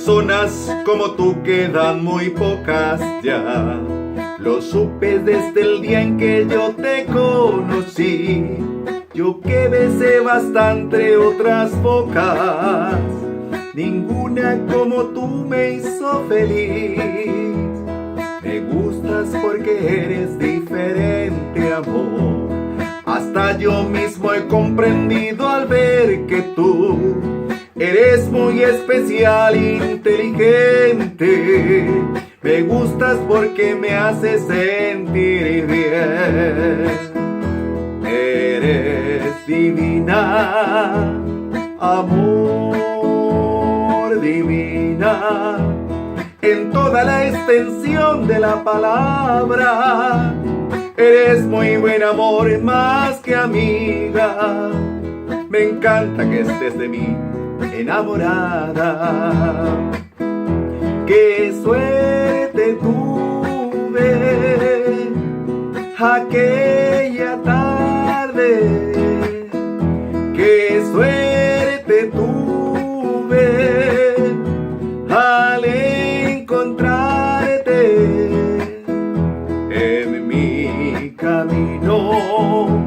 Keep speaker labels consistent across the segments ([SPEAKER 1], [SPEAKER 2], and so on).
[SPEAKER 1] Personas como tú quedan muy pocas ya. Lo supe desde el día en que yo te conocí. Yo que besé bastante otras bocas, ninguna como tú me hizo feliz. Me gustas porque eres diferente, amor. Hasta yo mismo he comprendido al ver que tú eres muy especial e inteligente. Me gustas porque me haces sentir bien. Eres divina, amor, divina, en toda la extensión de la palabra. Eres muy buen amor, más que amiga. Me encanta que estés de mí enamorada. Qué suerte tuve aquella tarde. Qué suerte tuve al encontrarte en mi camino,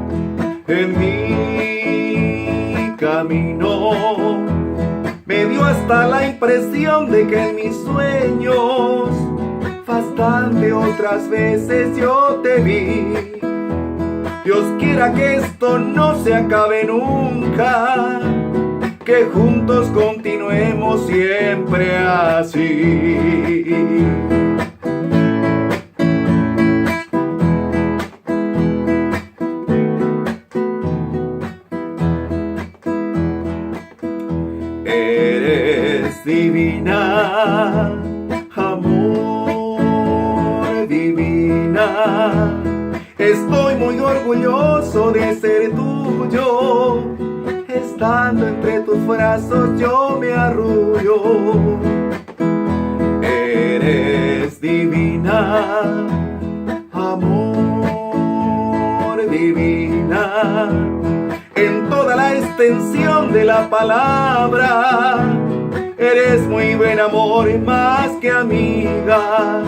[SPEAKER 1] en mi camino. Me dio hasta la impresión de que en mis sueños bastante otras veces yo te vi. Dios quiera que esto no se acabe nunca, que juntos continuemos siempre así. Eres divina, amor, divina. Estoy muy orgulloso de ser tuyo. Estando entre tus brazos yo me arrullo. Eres divina, amor, divina, en toda la extensión de la palabra. Eres muy buen amor, más que amiga.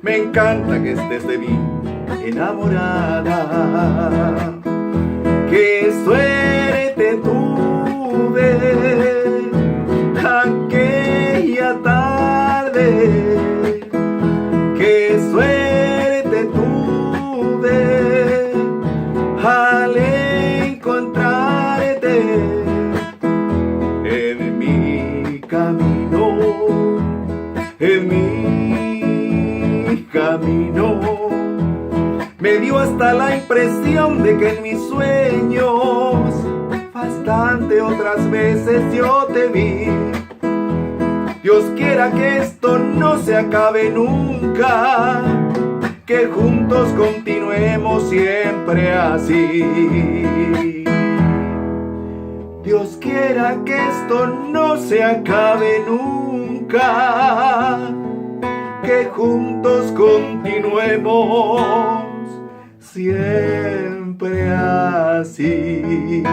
[SPEAKER 1] Me encanta que estés de mí enamorada. Qué suerte tuve aquella tarde. Qué suerte tuve al encontrarte en mi camino, en mi camino. Me dio hasta la impresión de que en mis sueños bastante otras veces yo te vi. Dios quiera que esto no se acabe nunca, que juntos continuemos siempre así. Dios quiera que esto no se acabe nunca, que juntos continuemos siempre así.